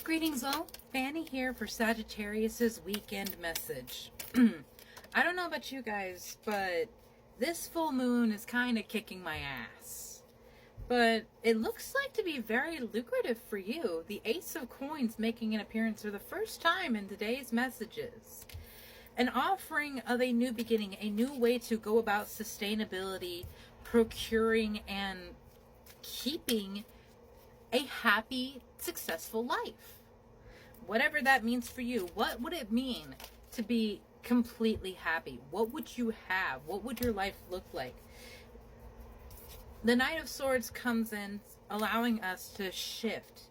Greetings all, Fanny here for Sagittarius's weekend message. I don't know about you guys, but this full moon is kind of kicking my ass. But it looks like to be very lucrative for you. The Ace of Coins making an appearance for the first time in today's messages. An offering of a new beginning, a new way to go about sustainability, procuring and keeping a happy, successful life. Whatever that means for you, what would it mean to be completely happy? What would you have? What would your life look like? The Knight of Swords comes in, allowing us to shift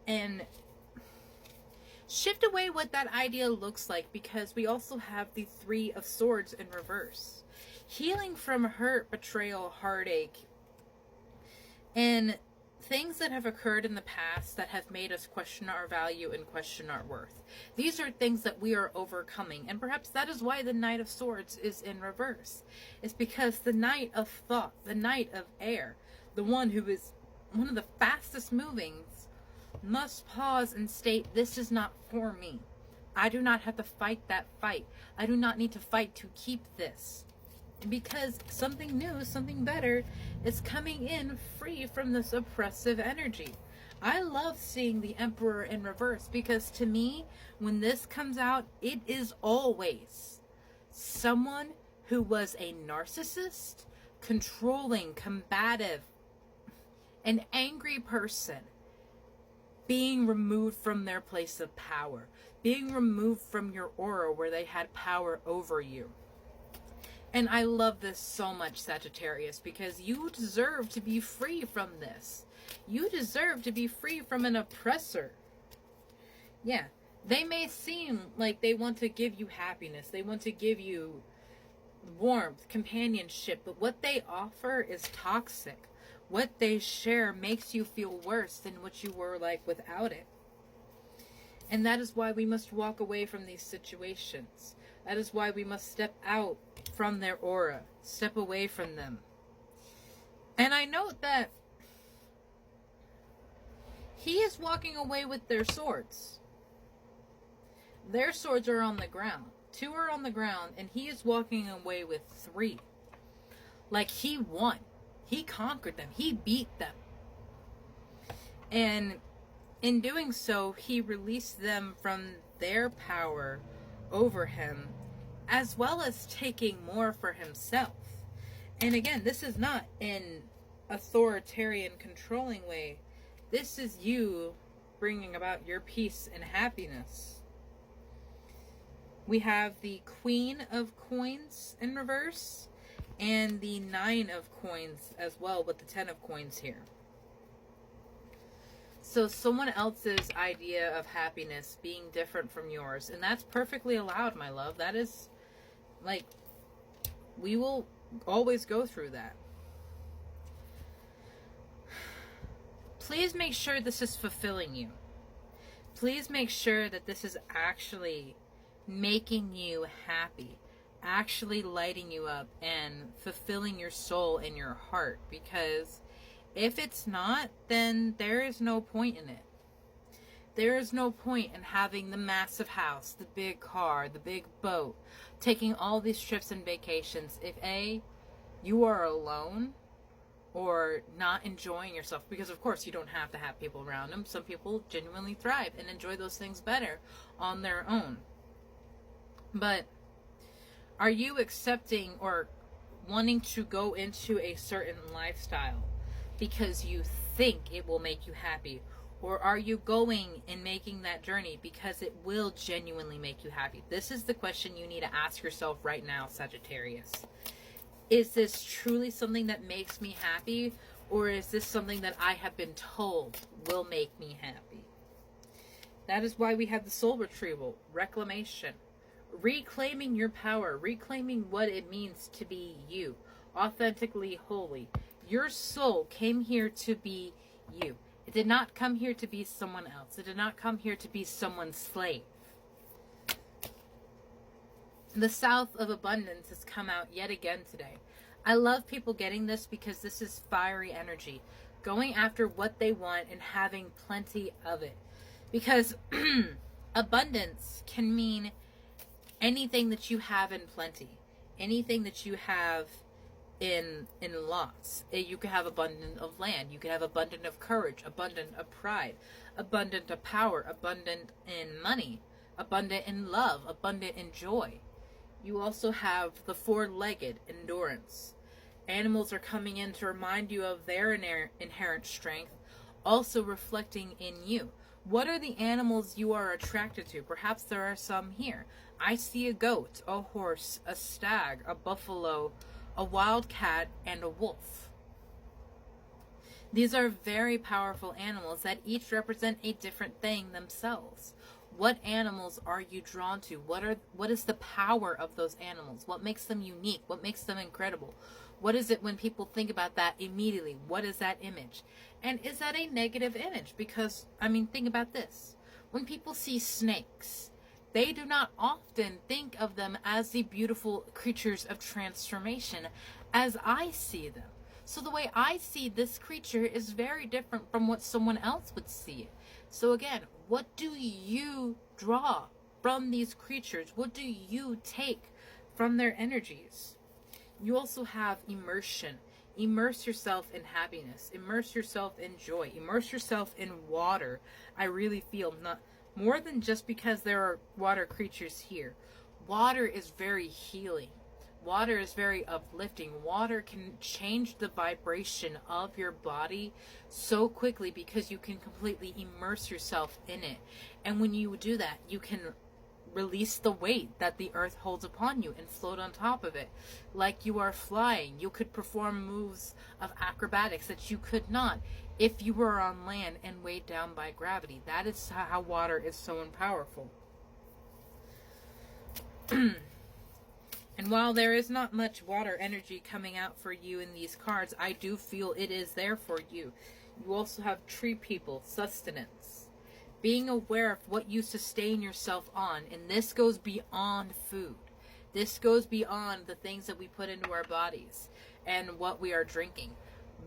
and shift away what that idea looks like, because we also have the Three of Swords in reverse. Healing from hurt, betrayal, heartache, and things that have occurred in the past that have made us question our value and question our worth. These are things that we are overcoming, and perhaps that is why the Knight of Swords is in reverse. It's because the Knight of Thought, the Knight of Air, the one who is one of the fastest movings, must pause and state, this is not for me. I do not have to fight that fight. I do not need to fight to keep this. Because something new, something better is coming in free from this oppressive energy. I love seeing the Emperor in reverse, because to me, when this comes out, it is always someone who was a narcissist, controlling, combative, an angry person being removed from their place of power, being removed from your aura where they had power over you. And I love this so much, Sagittarius, because you deserve to be free from this. You deserve to be free from an oppressor. Yeah, they may seem like they want to give you happiness. They want to give you warmth, companionship, but what they offer is toxic. What they share makes you feel worse than what you were like without it. And that is why we must walk away from these situations. That is why we must step out from their aura, step away from them. And I note that he is walking away with their swords. Their swords are on the ground. 2 are on the ground, and he is walking away with 3. Like he won. He conquered them. He beat them. And in doing so, he released them from their power over him, as well as taking more for himself. And again, this is not an authoritarian, controlling way. This is you bringing about your peace and happiness. We have the Queen of Coins in reverse, and the 9 of Coins as well, with the 10 of Coins here. So someone else's idea of happiness being different from yours, and that's perfectly allowed, my love. That is, like, we will always go through that. Please make sure this is fulfilling you. Please make sure that this is actually making you happy, actually lighting you up and fulfilling your soul and your heart, because if it's not, then there is no point in it. There is no point in having the massive house, the big car, the big boat, taking all these trips and vacations if A, you are alone or not enjoying yourself. Because of course you don't have to have people around them. Some people genuinely thrive and enjoy those things better on their own. But are you accepting or wanting to go into a certain lifestyle because you think it will make you happy? Or are you going and making that journey because it will genuinely make you happy? This is the question you need to ask yourself right now, Sagittarius. Is this truly something that makes me happy? Or is this something that I have been told will make me happy? That is why we have the soul retrieval, reclamation. Reclaiming your power, reclaiming what it means to be you, authentically holy. Your soul came here to be you. It did not come here to be someone else. It did not come here to be someone's slave. The South of Abundance has come out yet again today. I love people getting this because this is fiery energy. Going after what they want and having plenty of it. Because abundance can mean anything that you have in plenty, anything that you have in lots. You could have abundant of land, you could have abundant of courage, abundant of pride, abundant of power, abundant in money, abundant in love, abundant in joy. You also have the four-legged endurance. Animals are coming in to remind you of their inherent strength, also reflecting in you. What are the animals you are attracted to? Perhaps there are some here. I see a goat, a horse, a stag, a buffalo, a wild cat, and a wolf. These are very powerful animals that each represent a different thing themselves. What animals are you drawn to? What is the power of those animals? What makes them unique? What makes them incredible? What is it when people think about that immediately? What is that image? And is that a negative image? Because, I mean, think about this. When people see snakes, they do not often think of them as the beautiful creatures of transformation as I see them. So the way I see this creature is very different from what someone else would see it. So again, what do you draw from these creatures? What do you take from their energies? You also have immersion. Immerse yourself in happiness. Immerse yourself in joy. Immerse yourself in water. I really feel not more than just because there are water creatures here. Water is very healing. Water is very uplifting. Water can change the vibration of your body so quickly because you can completely immerse yourself in it. And when you do that, you can release the weight that the earth holds upon you and float on top of it. Like you are flying. You could perform moves of acrobatics that you could not if you were on land and weighed down by gravity. That is how water is so powerful. And while there is not much water energy coming out for you in these cards, I do feel it is there for you. You also have tree people, sustenance. Being aware of what you sustain yourself on. And this goes beyond food. This goes beyond the things that we put into our bodies and what we are drinking.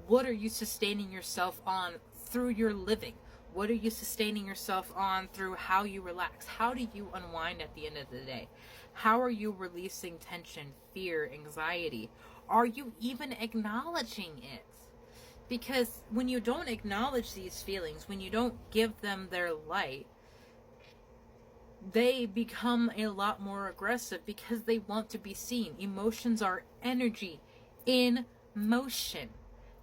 What are you sustaining yourself on through your living? What are you sustaining yourself on through how you relax? How do you unwind at the end of the day? How are you releasing tension, fear, anxiety? Are you even acknowledging it? Because when you don't acknowledge these feelings, when you don't give them their light, they become a lot more aggressive because they want to be seen. Emotions are energy in motion.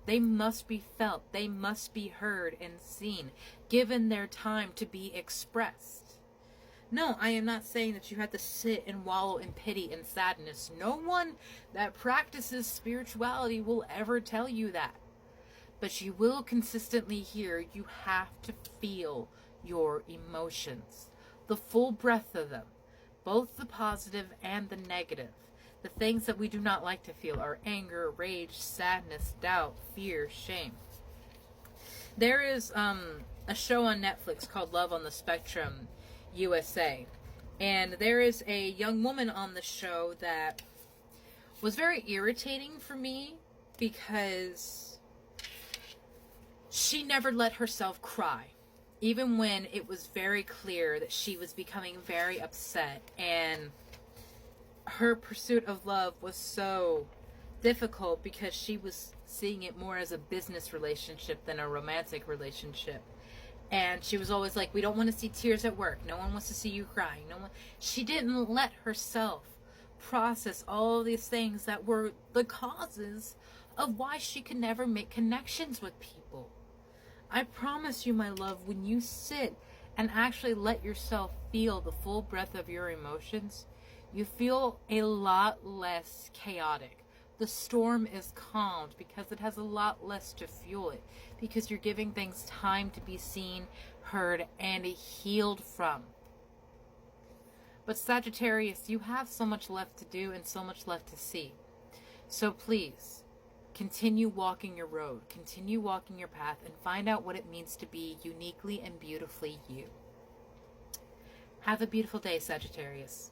They must be felt. They must be heard and seen, given their time to be expressed. No, I am not saying that you have to sit and wallow in pity and sadness. No one that practices spirituality will ever tell you that. But you will consistently hear you have to feel your emotions. The full breadth of them. Both the positive and the negative. The things that we do not like to feel are anger, rage, sadness, doubt, fear, shame. There is a show on Netflix called Love on the Spectrum USA. And there is a young woman on the show that was very irritating for me because she never let herself cry. Even when it was very clear that she was becoming very upset and her pursuit of love was so difficult because she was seeing it more as a business relationship than a romantic relationship. And she was always like, we don't want to see tears at work. No one wants to see you crying. She didn't let herself process all of these things that were the causes of why she could never make connections with people. I promise you, my love, when you sit and actually let yourself feel the full breadth of your emotions, you feel a lot less chaotic. The storm is calmed because it has a lot less to fuel it. Because you're giving things time to be seen, heard, and healed from. But Sagittarius, you have so much left to do and so much left to see. So please, continue walking your road. Continue walking your path and find out what it means to be uniquely and beautifully you. Have a beautiful day, Sagittarius.